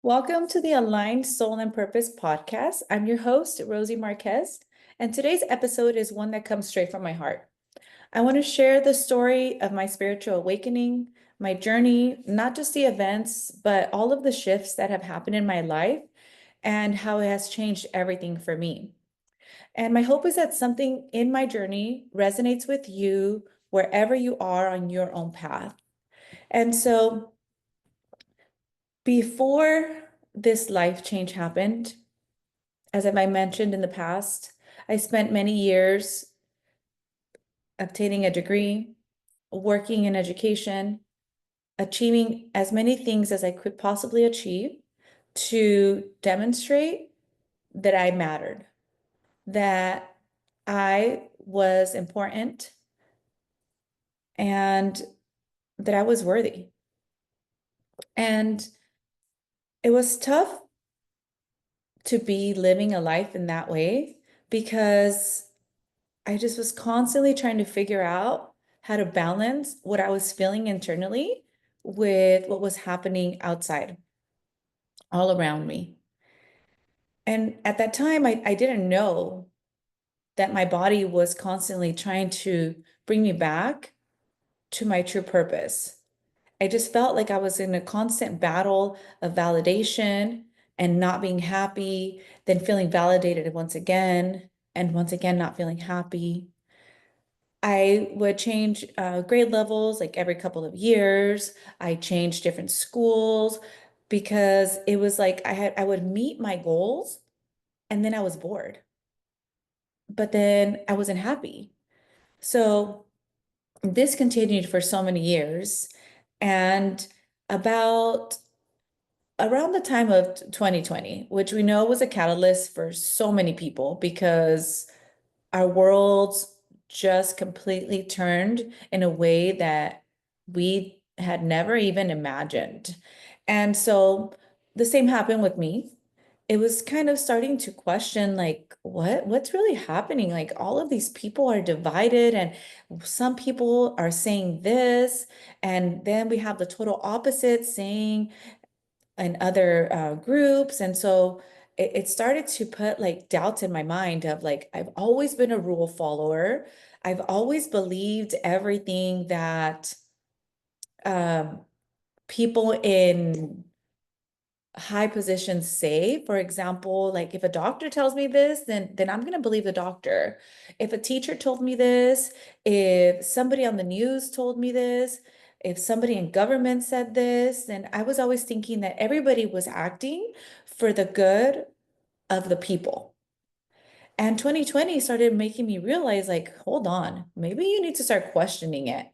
Welcome to the Aligned Soul and Purpose podcast. I'm your host, Rosy Marquez, and today's episode is one that comes straight from my heart. I want to share the story of my spiritual awakening, my journey, not just the events, but all of the shifts that have happened in my life and how it has changed everything for me. And my hope is that something in my journey resonates with you wherever you are on your own path. And so, before this life change happened, as I mentioned in the past, I spent many years obtaining a degree, working in education, achieving as many things as I could possibly achieve to demonstrate that I mattered, that I was important, and that I was worthy. And it was tough to be living a life in that way because I just was constantly trying to figure out how to balance what I was feeling internally with what was happening outside, all around me. And at that time, I didn't know that my body was constantly trying to bring me back to my true purpose. I just felt like I was in a constant battle of validation and not being happy, then feeling validated and once again, not feeling happy. I would change grade levels like every couple of years. I changed different schools because it was like I would meet my goals and then I was bored, but then I wasn't happy. So this continued for so many years. And about around the time of 2020, which we know was a catalyst for so many people because our worlds just completely turned in a way that we had never even imagined. And so the same happened with me. It was kind of starting to question like what's really happening? Like all of these people are divided and some people are saying this and then we have the total opposite saying in other groups. And so it started to put like doubts in my mind of like, I've always been a rule follower. I've always believed everything that um, people in high positions say. For example, like if a doctor tells me this, then I'm going to believe the doctor. If a teacher told me this, if somebody on the news told me this, if somebody in government said this, then I was always thinking that everybody was acting for the good of the people. And 2020 started making me realize like, hold on, maybe you need to start questioning it.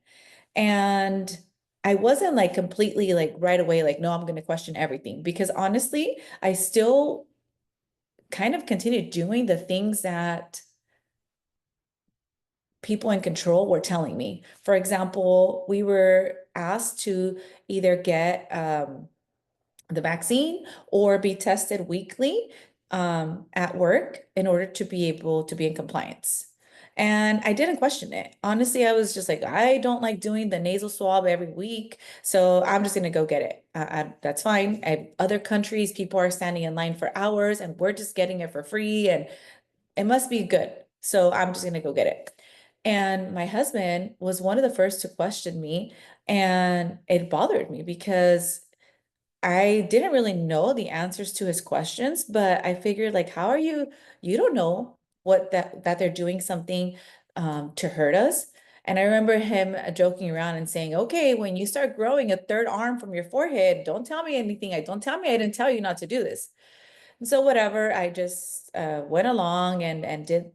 And I wasn't like completely like right away, like, no, I'm going to question everything because honestly, I still kind of continued doing the things that people in control were telling me. For example, we were asked to either get the vaccine or be tested weekly at work in order to be able to be in compliance. And I didn't question it. Honestly, I was just like, I don't like doing the nasal swab every week, so I'm just gonna go get it. That's fine. Other countries, people are standing in line for hours, and we're just getting it for free, and it must be good. So I'm just gonna go get it. And my husband was one of the first to question me, and it bothered me because I didn't really know the answers to his questions, but I figured like, how are you? You don't know what that they're doing something to hurt us. And I remember him joking around and saying, okay, when you start growing a third arm from your forehead, don't tell me anything. I don't tell me I didn't tell you not to do this. And so whatever, I just went along and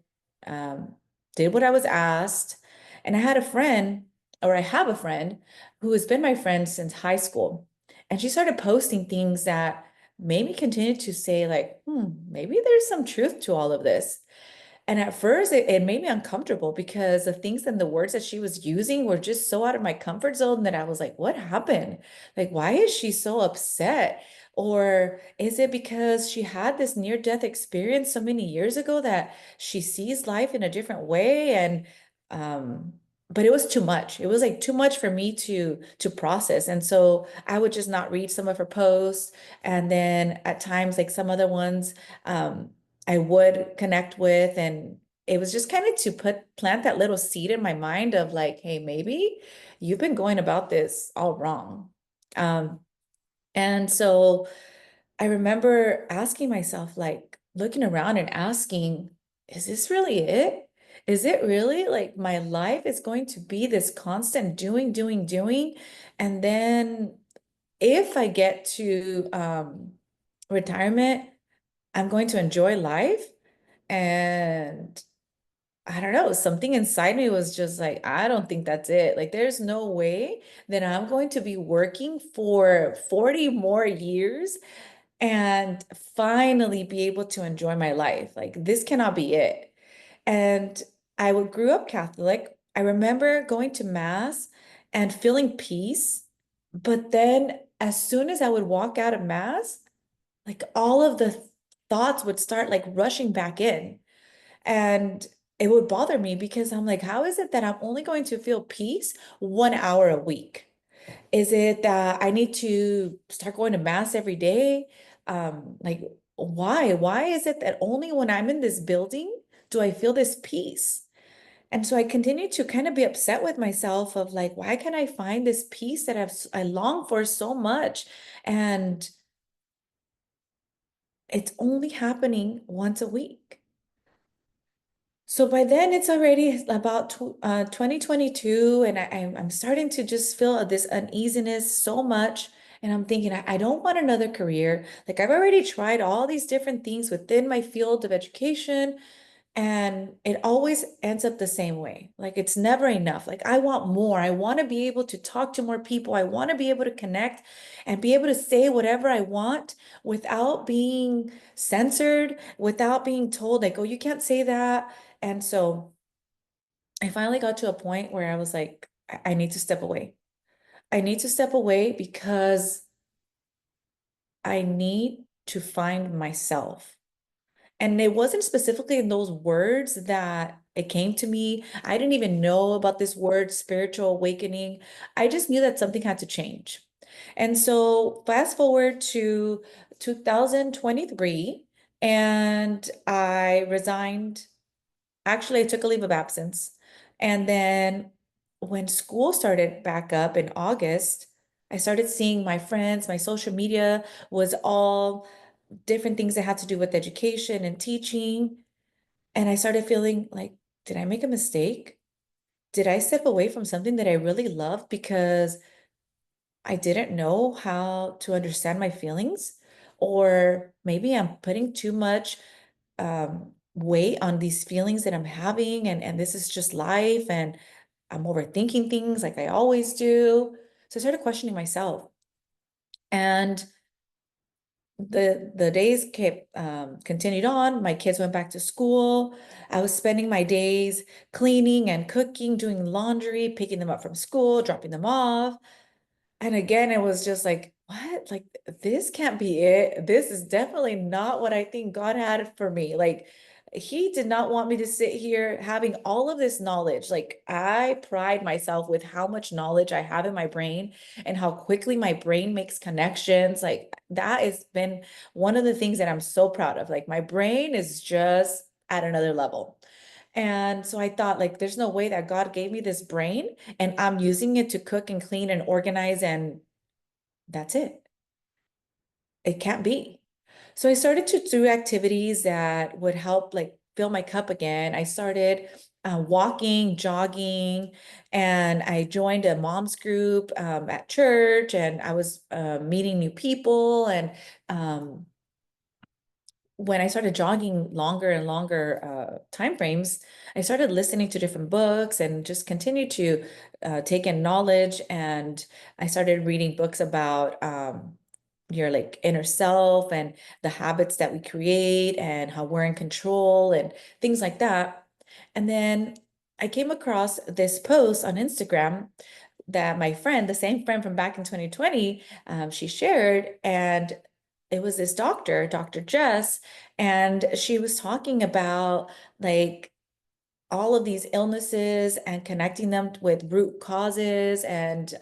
um, did what I was asked. And I had a friend, or I have a friend, who has been my friend since high school. And she started posting things that made me continue to say, like, maybe there's some truth to all of this. And at first, it made me uncomfortable because the things and the words that she was using were just so out of my comfort zone that I was like, what happened? Like, why is she so upset? Or is it because she had this near-death experience so many years ago that she sees life in a different way? And but it was too much. It was like too much for me to process. And so I would just not read some of her posts. And then at times, like some other ones, um, I would connect with, and it was just kind of to plant that little seed in my mind of like, hey, maybe you've been going about this all wrong. Um, and so I remember asking myself, like looking around and asking, is this really it? Is it really like my life is going to be this constant doing, doing, doing? And then if I get to retirement, I'm going to enjoy life. And I don't know, something inside me was just like, I don't think that's it. Like, there's no way that I'm going to be working for 40 more years and finally be able to enjoy my life. Like, this cannot be it. And grew up Catholic. I remember going to mass and feeling peace. But then as soon as I would walk out of mass, like all of the thoughts would start like rushing back in. And it would bother me because I'm like, how is it that I'm only going to feel peace 1 hour a week? Is it that I need to start going to mass every day? Like, why? Why is it that only when I'm in this building do I feel this peace? And so I continue to kind of be upset with myself of like, why can't I find this peace that I long for so much? And it's only happening once a week. So by then it's already about 2022, and I'm starting to just feel this uneasiness so much. And I'm thinking, I don't want another career. Like I've already tried all these different things within my field of education, and it always ends up the same way. Like it's never enough. Like I want more. I want to be able to talk to more people. I want to be able to connect and be able to say whatever I want without being censored, without being told like, oh, you can't say that. And so I finally got to a point where I was like, I need to step away. I need to step away because I need to find myself. And it wasn't specifically in those words that it came to me. I didn't even know about this word, spiritual awakening. I just knew that something had to change. And so fast forward to 2023, and I resigned. Actually, I took a leave of absence. And then when school started back up in August, I started seeing my friends, my social media was all different things that had to do with education and teaching. And I started feeling like, did I make a mistake? Did I step away from something that I really loved because I didn't know how to understand my feelings? Or maybe I'm putting too much weight on these feelings that I'm having, and this is just life, and I'm overthinking things like I always do. So I started questioning myself. And the days kept continued on. My kids went back to school. I was spending my days cleaning and cooking, doing laundry, picking them up from school, dropping them off. And again, it was just like, what? Like, this can't be it. This is definitely not what I think God had for me. Like, He did not want me to sit here having all of this knowledge. Like, I pride myself with how much knowledge I have in my brain and how quickly my brain makes connections. Like, that has been one of the things that I'm so proud of. Like, my brain is just at another level. And so I thought, like, there's no way that God gave me this brain and I'm using it to cook and clean and organize, and that's it. It can't be. So I started to do activities that would help like fill my cup again. I started walking, jogging, and I joined a mom's group at church, and I was meeting new people. And um, when I started jogging longer and longer time frames, I started listening to different books and just continued to take in knowledge. And I started reading books about your like inner self and the habits that we create and how we're in control and things like that. And then I came across this post on Instagram that my friend, the same friend from back in 2020, she shared. And it was this doctor, Dr. Jess, and she was talking about like all of these illnesses and connecting them with root causes, and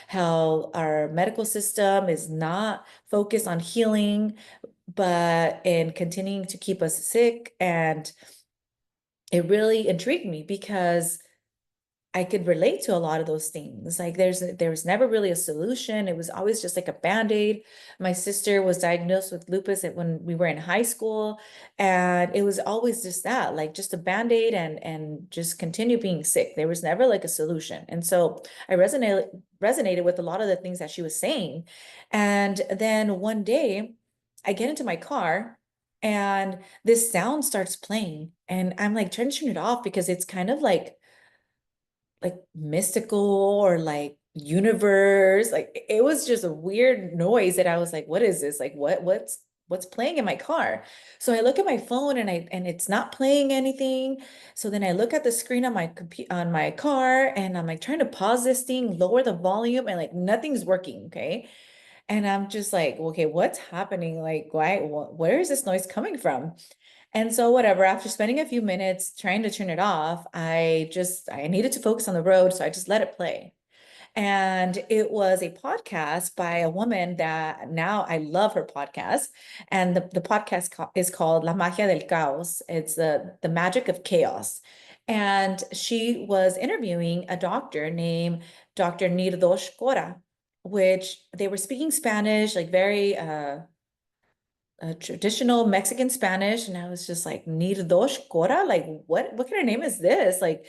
how our medical system is not focused on healing, but in continuing to keep us sick. And it really intrigued me because I could relate to a lot of those things. Like there was never really a solution. It was always just like a band-aid. My sister was diagnosed with lupus when we were in high school, and it was always just that, like just a band-aid and just continue being sick. There was never like a solution. And so I resonated with a lot of the things that she was saying. And then one day I get into my car and this sound starts playing, and I'm like trying to turn it off because it's kind of like mystical or like universe. Like it was just a weird noise that I was like, what is this? Like what's playing in my car? So I look at my phone and it's not playing anything. So then I look at the screen on my computer on my car, and I'm like trying to pause this thing, lower the volume, and like nothing's working. Okay. And I'm just like, okay, what's happening? Like, where is this noise coming from? And so whatever, after spending a few minutes trying to turn it off, I needed to focus on the road, so I just let it play. And it was a podcast by a woman that now I love her podcast. And the podcast is called La Magia del Caos. It's the magic of chaos. And she was interviewing a doctor named Dr. Nirdosh Cora, which they were speaking Spanish, like very traditional Mexican Spanish. And I was just like, Nirdosh Cora? Like, what kind of name is this? Like,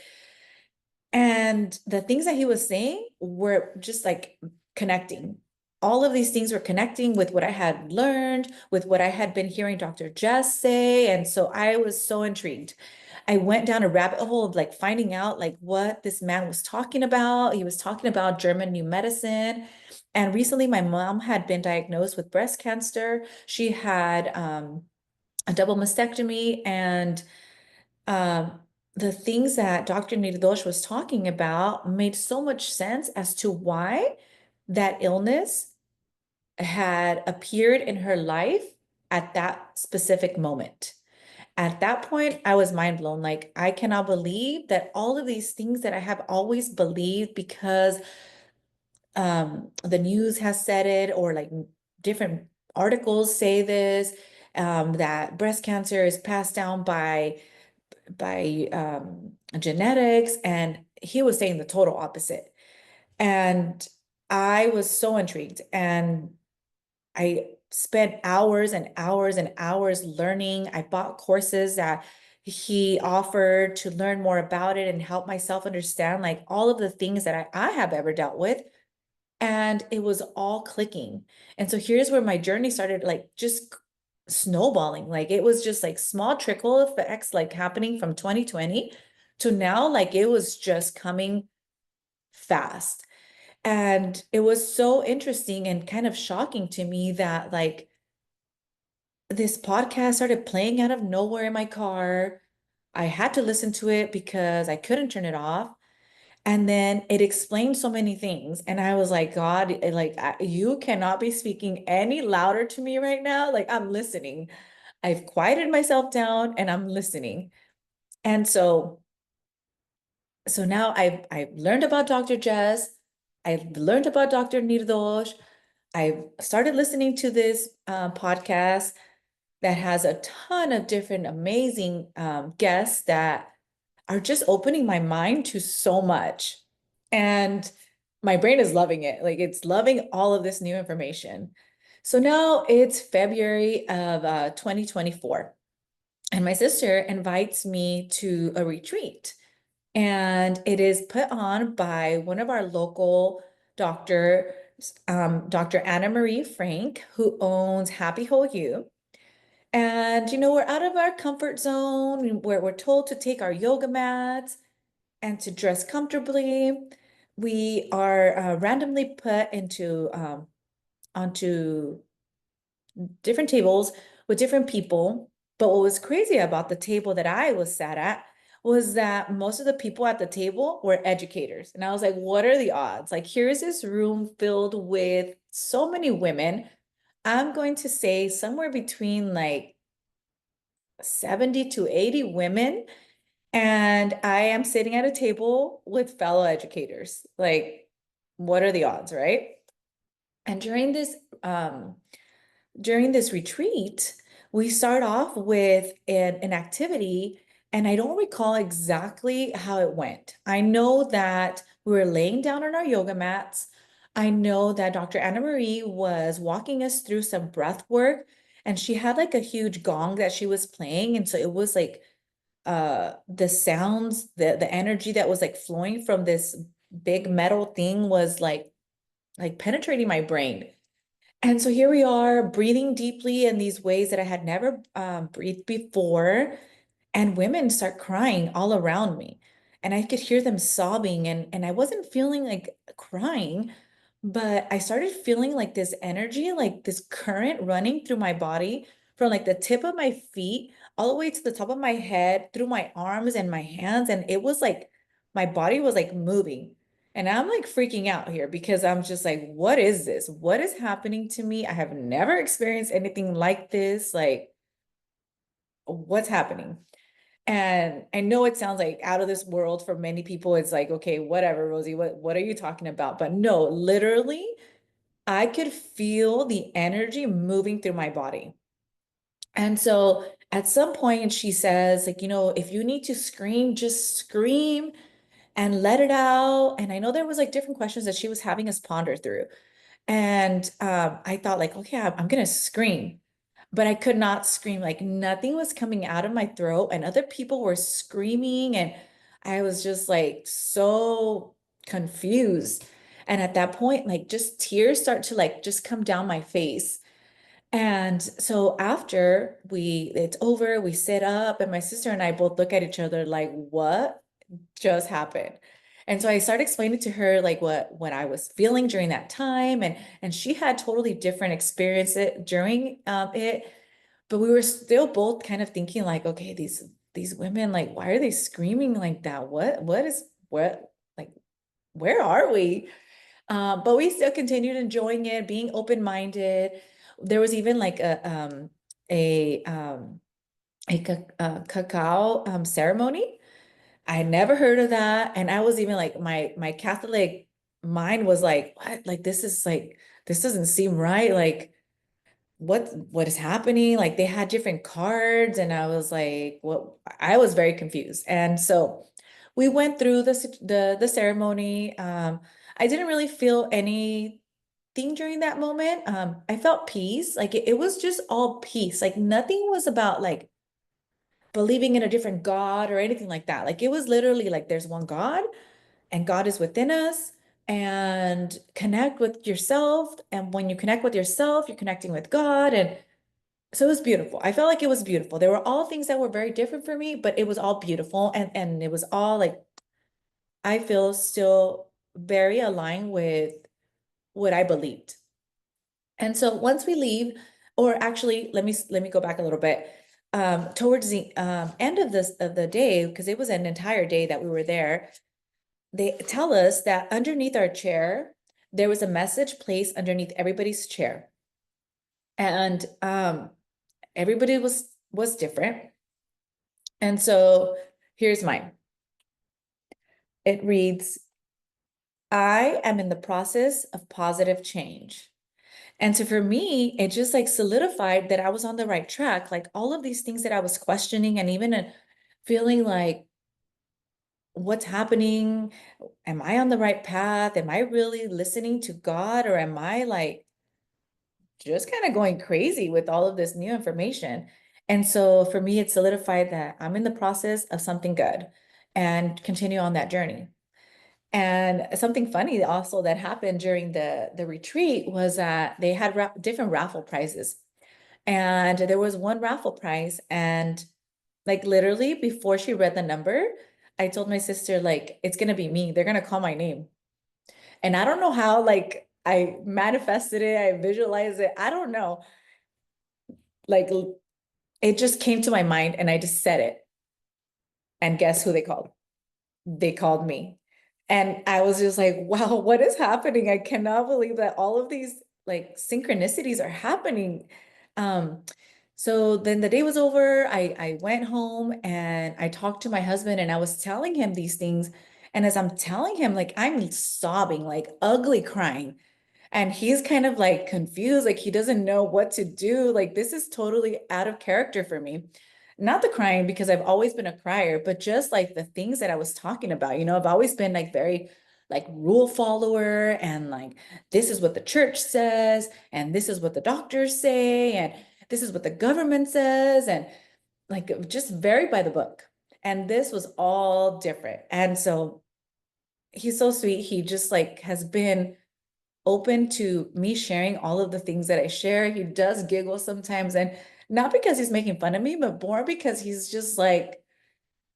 and the things that he was saying were just like connecting. All of these things were connecting with what I had learned, with what I had been hearing Dr. Jess say. And so I was so intrigued. I went down a rabbit hole of like finding out like what this man was talking about. He was talking about German new medicine. And recently my mom had been diagnosed with breast cancer. She had a double mastectomy, and um, the things that Dr. Nirdosh was talking about made so much sense as to why that illness had appeared in her life at that specific moment. At that point, I was mind blown. Like, I cannot believe that all of these things that I have always believed because the news has said it, or like different articles say this, that breast cancer is passed down by genetics, and he was saying the total opposite. And I was so intrigued, and I spent hours and hours and hours learning. I bought courses that he offered to learn more about it and help myself understand like all of the things that I have ever dealt with. And it was all clicking. And so here's where my journey started, like just snowballing. Like it was just like small trickle effects like happening from 2020 to now, like it was just coming fast. And it was so interesting and kind of shocking to me that like this podcast started playing out of nowhere in my car. I had to listen to it because I couldn't turn it off. And then it explained so many things. And I was like, God, you cannot be speaking any louder to me right now. Like I'm listening. I've quieted myself down and I'm listening. And so now I've learned about Dr. Jess. I've learned about Dr. Nirdosh. I've started listening to this podcast that has a ton of different amazing guests that are just opening my mind to so much. And my brain is loving it. Like it's loving all of this new information. So now it's February of 2024, and my sister invites me to a retreat. And it is put on by one of our local doctors, Dr. Anna Marie Frank, who owns Happy Whole You. And, we're out of our comfort zone where we're told to take our yoga mats and to dress comfortably. We are randomly put onto different tables with different people. But what was crazy about the table that I was sat at was that most of the people at the table were educators. And I was like, what are the odds? Like, here's this room filled with so many women. I'm going to say somewhere between like 70 to 80 women, And I am sitting at a table with fellow educators. Like, what are the odds, right? And during this retreat, we start off with an activity, and I don't recall exactly how it went. I know that we were laying down on our yoga mats. I know that Dr. Anna Marie was walking us through some breath work, and she had like a huge gong that she was playing. And so it was like the sounds, the energy that was like flowing from this big metal thing was like penetrating my brain. And so here we are breathing deeply in these ways that I had never breathed before. And women start crying all around me. And I could hear them sobbing, and I wasn't feeling like crying, but I started feeling like this energy, like this current running through my body from like the tip of my feet all the way to the top of my head, through my arms and my hands. And it was like my body was like moving. And I'm like freaking out here because I'm just like, what is this? What is happening to me? I have never experienced anything like this. Like, what's happening? And I know it sounds like out of this world for many people. It's like, okay, whatever, Rosie, what are you talking about? But no, literally, I could feel the energy moving through my body. And so at some point, she says, like, if you need to scream, just scream and let it out. And I know there was like different questions that she was having us ponder through. And I thought like, okay, I'm gonna scream, but I could not scream. Like nothing was coming out of my throat, and other people were screaming, and I was just like so confused. And at that point, like just tears start to like just come down my face. And so after it's over, we sit up, and my sister and I both look at each other like, what just happened? And so I started explaining to her like what I was feeling during that time, and she had totally different experiences during it, but we were still both kind of thinking like, okay, these women, like, why are they screaming like that? What like, where are we? But we still continued enjoying it, being open-minded. There was even like a um a cacao ceremony. I had never heard of that. And I was even like my Catholic mind was like, what? Like this doesn't seem right. Like what is happening? Like they had different cards, and I was like, what? I was very confused. And so we went through the ceremony. I didn't really feel anything during that moment. I felt peace. Like it was just all peace. Like nothing was about like believing in a different God or anything like that. Like it was literally like there's one God, and God is within us, and connect with yourself. And when you connect with yourself, you're connecting with God. And so it was beautiful. I felt like it was beautiful. There were all things that were very different for me, but it was all beautiful. And it was all like, I feel still very aligned with what I believed. And so once we leave, or actually, let me go back a little bit. Towards the end of the day, because it was an entire day that we were there, they tell us that underneath our chair, there was a message placed underneath everybody's chair. And everybody was different. And so here's mine. It reads, I am in the process of positive change. And so for me, it just like solidified that I was on the right track. Like all of these things that I was questioning, and even feeling like, what's happening? Am I on the right path? Am I really listening to God? Or am I like just kind of going crazy with all of this new information? And so for me, it solidified that I'm in the process of something good and continue on that journey. And something funny also that happened during the retreat was that they had different raffle prizes. And there was one raffle prize, and like literally before she read the number, I told my sister, like, it's gonna be me. They're gonna call my name. And I don't know how, like, I manifested it, I visualized it. I don't know. Like, it just came to my mind, and I just said it. And guess who they called? They called me. And I was just like, wow, what is happening? I cannot believe that all of these like synchronicities are happening. Um, So then the day was over. I went home and I talked to my husband and I was telling him these things. And as I'm telling him, like I'm sobbing, like ugly crying. And he's kind of like confused, like he doesn't know what to do. Like this is totally out of character for me. Not the crying because I've always been a crier, but just like the things that I was talking about. I've always been like very like rule follower and like this is what the church says and this is what the doctors say and this is what the government says and like just very by the book. And this was all different. And so he's so sweet. He just like has been open to me sharing all of the things that I share. He does giggle sometimes, and not because he's making fun of me, but more because he's just like,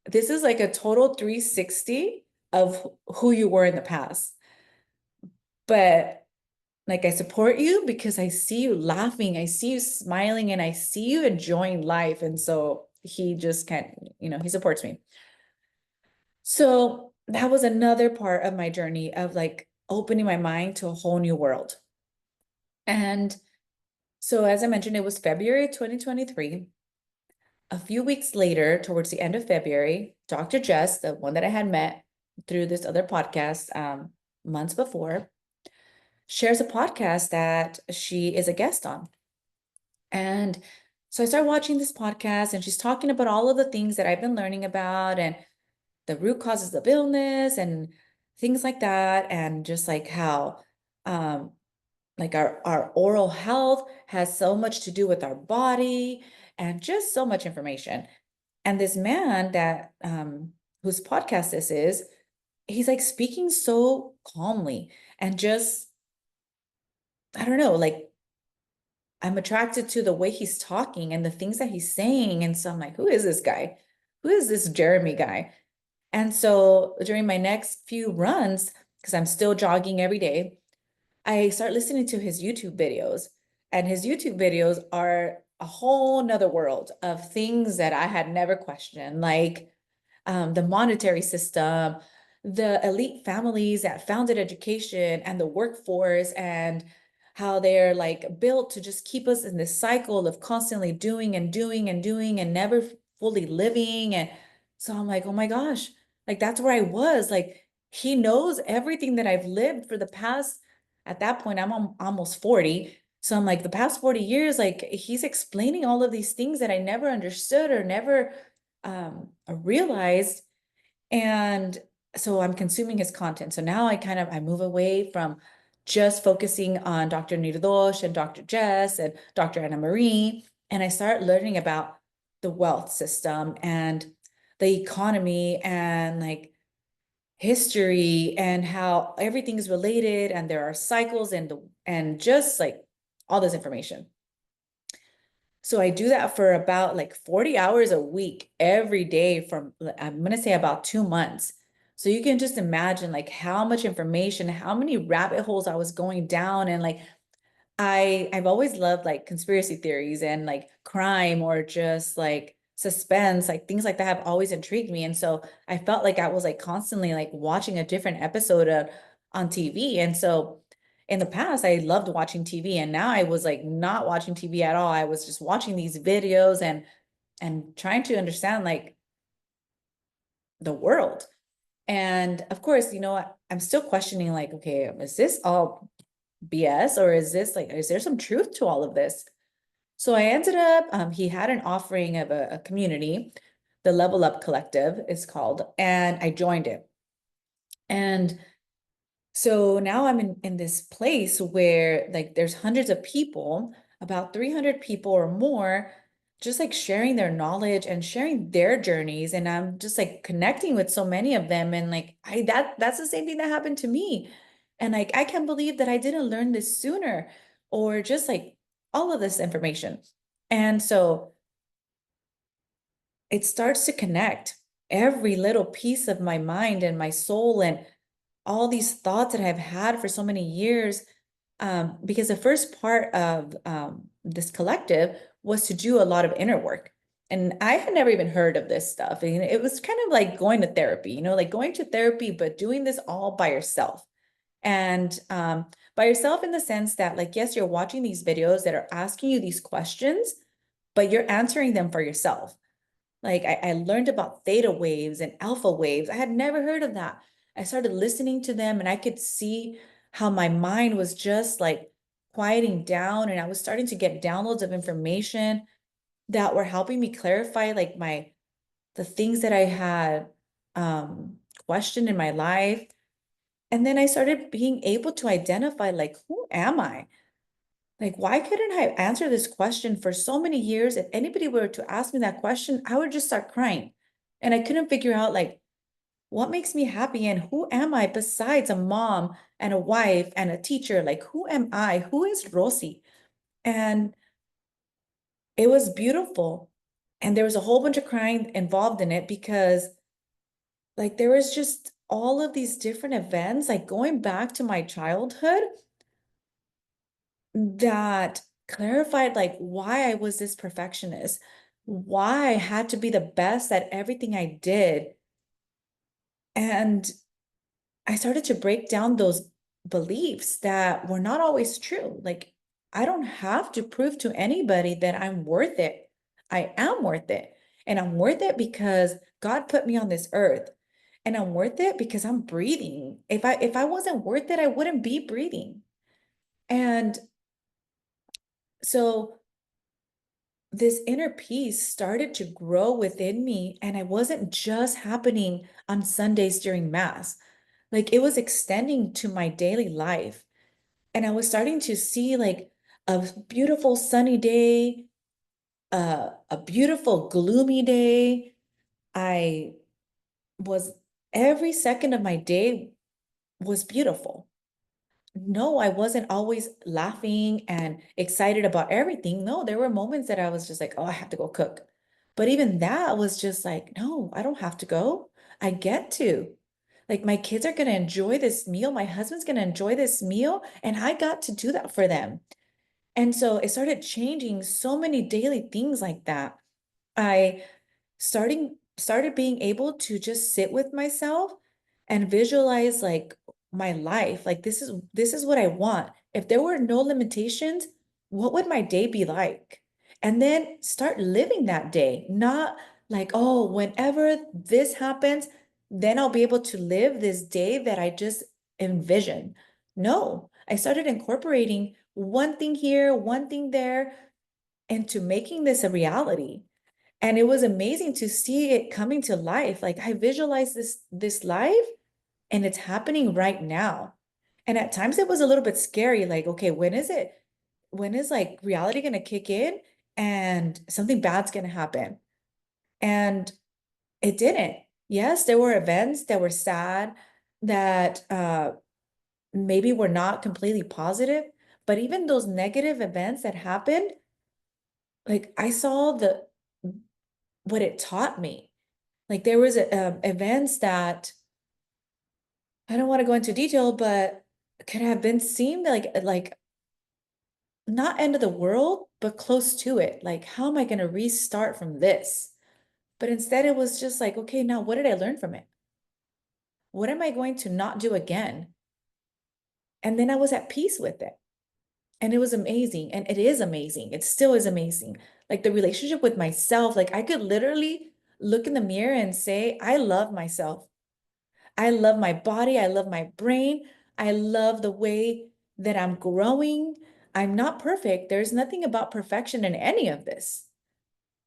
this is like a total 360 of who you were in the past. But like, I support you because I see you laughing, I see you smiling, and I see you enjoying life. And so he just can't, he supports me. So that was another part of my journey of like opening my mind to a whole new world. And so, as I mentioned, it was February 2023. A few weeks later, towards the end of February, Dr. Jess, the one that I had met through this other podcast months before, shares a podcast that she is a guest on. And so I started watching this podcast, and she's talking about all of the things that I've been learning about and the root causes of illness and things like that. And just like how um, like our oral health has so much to do with our body and just so much information. And this man that whose podcast this is, he's like speaking so calmly and just, I don't know, like I'm attracted to the way he's talking and the things that he's saying. And so I'm like, who is this guy? Who is this Jeremy guy? And so during my next few runs, because I'm still jogging every day, I start listening to his YouTube videos, and his YouTube videos are a whole nother world of things that I had never questioned, like the monetary system, the elite families that founded education and the workforce, and how they're like built to just keep us in this cycle of constantly doing and doing and doing and never fully living. And so I'm like, oh my gosh, like that's where I was. Like he knows everything that I've lived for the past, at that point, I'm almost 40. So I'm like, the past 40 years, like he's explaining all of these things that I never understood or never realized. And so I'm consuming his content. So now I move away from just focusing on Dr. Nirdosh and Dr. Jess and Dr. Anna Marie. And I start learning about the wealth system and the economy and like history and how everything is related and there are cycles and just like all this information. So I do that for about like 40 hours a week every day from, I'm going to say about 2 months. So you can just imagine like how much information, how many rabbit holes I was going down. And like I've always loved like conspiracy theories and like crime or just like suspense, like things like that have always intrigued me. And so I felt like I was like constantly like watching a different episode on TV. And so in the past, I loved watching TV, and now I was like not watching TV at all. I was just watching these videos and trying to understand like the world. And of course, I'm still questioning like, okay, is this all BS or is this like, is there some truth to all of this? So I ended up, he had an offering of a community, the Level Up Collective is called, and I joined it. And so now I'm in this place where like there's hundreds of people, about 300 people or more, just like sharing their knowledge and sharing their journeys. And I'm just like connecting with so many of them. And like that's the same thing that happened to me. And like I can't believe that I didn't learn this sooner, or just like all of this information. And so it starts to connect every little piece of my mind and my soul and all these thoughts that I've had for so many years. Because the first part of this collective was to do a lot of inner work. And I had never even heard of this stuff. And it was kind of like going to therapy, like going to therapy, but doing this all by yourself. And by yourself in the sense that, like, yes, you're watching these videos that are asking you these questions, but you're answering them for yourself. Like I learned about theta waves and alpha waves. I had never heard of that. I started listening to them and I could see how my mind was just like quieting down, and I was starting to get downloads of information that were helping me clarify like the things that I had questioned in my life. And then I started being able to identify like, who am I? Like, why couldn't I answer this question for so many years? If anybody were to ask me that question, I would just start crying. And I couldn't figure out like what makes me happy and who am I besides a mom and a wife and a teacher? Like, who am I? Who is Rosy? And it was beautiful. And there was a whole bunch of crying involved in it because like there was just all of these different events, like going back to my childhood that clarified like why I was this perfectionist, why I had to be the best at everything I did. And I started to break down those beliefs that were not always true. Like, I don't have to prove to anybody that I'm worth it. I am worth it. And I'm worth it because God put me on this earth. And I'm worth it because I'm breathing. If I wasn't worth it, I wouldn't be breathing. And so this inner peace started to grow within me, and it wasn't just happening on Sundays during mass. Like it was extending to my daily life. And I was starting to see like a beautiful sunny day, a beautiful gloomy day. I was every second of my day was beautiful. No, I wasn't always laughing and excited about everything. No, there were moments that I was just like, oh, I have to go cook. But even that was just like, no, I don't have to go. I get to. Like, my kids are going to enjoy this meal. My husband's going to enjoy this meal. And I got to do that for them. And so it started changing so many daily things like that. I started being able to just sit with myself and visualize like my life. Like this is what I want. If there were no limitations, what would my day be like? And then start living that day, not like, oh, whenever this happens, then I'll be able to live this day that I just envisioned. No, I started incorporating one thing here, one thing there, into making this a reality. And it was amazing to see it coming to life. Like I visualized this life and it's happening right now. And at times it was a little bit scary, like, okay, when is it? When is like reality going to kick in and something bad's going to happen? And it didn't. Yes, there were events that were sad, that maybe were not completely positive, but even those negative events that happened, like I saw the what it taught me. Like there was events that I don't want to go into detail, but could have been seemed like not end of the world, but close to it. Like, how am I going to restart from this? But instead, it was just like, okay, now what did I learn from it? What am I going to not do again? And then I was at peace with it. And it was amazing. And it is amazing. It still is amazing. Like the relationship with myself, like I could literally look in the mirror and say, I love myself. I love my body. I love my brain. I love the way that I'm growing. I'm not perfect. There's nothing about perfection in any of this,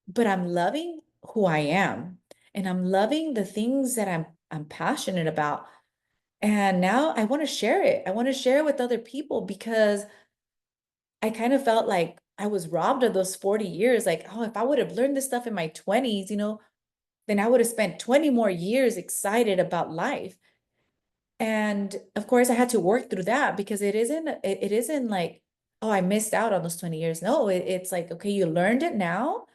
but I'm loving who I am, and I'm loving the things that I'm passionate about. And now I want to share it. I want to share it with other people because I kind of felt like I was robbed of those 40 years. Like, oh, if I would have learned this stuff in my 20s, then I would have spent 20 more years excited about life. And of course, I had to work through that because it isn't like, oh, I missed out on those 20 years. No, it's like, okay, you learned it now.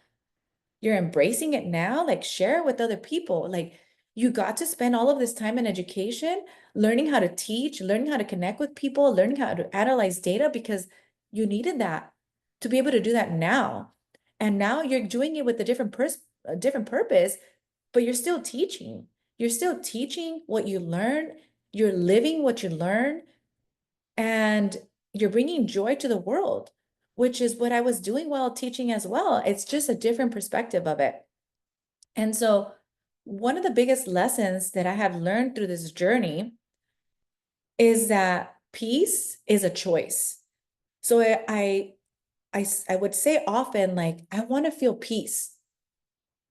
You're embracing it now. Like share it with other people. Like you got to spend all of this time in education, learning how to teach, learning how to connect with people, learning how to analyze data because you needed that to be able to do that now. And now you're doing it with a different purpose, but you're still teaching. You're still teaching what you learn. You're living what you learn, and you're bringing joy to the world. which is what I was doing while teaching as well. It's just a different perspective of it. And so, one of the biggest lessons that I have learned through this journey is that peace is a choice. So I would say often, like, I want to feel peace.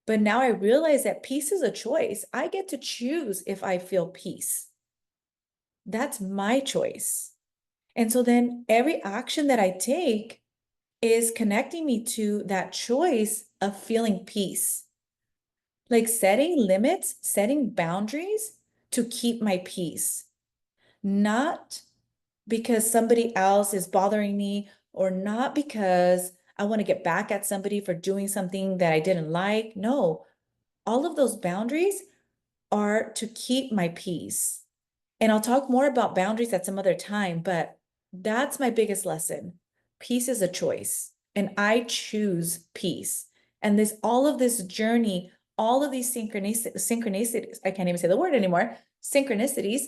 But now I realize that peace is a choice. I get to choose if I feel peace. That's my choice. And so then every action that I take is connecting me to that choice of feeling peace. Like setting limits, setting boundaries to keep my peace, not because somebody else is bothering me or not because I want to get back at somebody for doing something that I didn't like. No, all of those boundaries are to keep my peace. And I'll talk more about boundaries at some other time, but that's my biggest lesson. Peace is a choice, and I choose peace. And this, all of this journey, all of these synchronicities, I can't even say the word anymore, synchronicities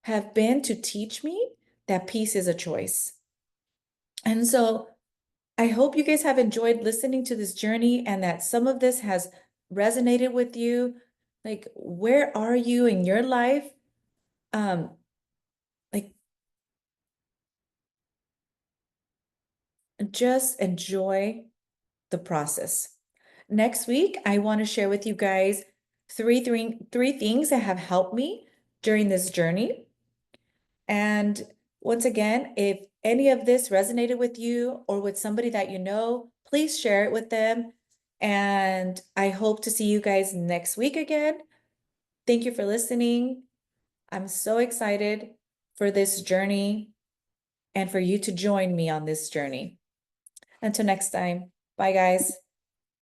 have been to teach me that peace is a choice. And so I hope you guys have enjoyed listening to this journey and that some of this has resonated with you. Like, where are you in your life? Um, like, just enjoy the process. Next week, I want to share with you guys three things that have helped me during this journey. And once again, if any of this resonated with you or with somebody that you know, please share it with them. And I hope to see you guys next week again. Thank you for listening. I'm so excited for this journey and for you to join me on this journey. Until next time, bye guys.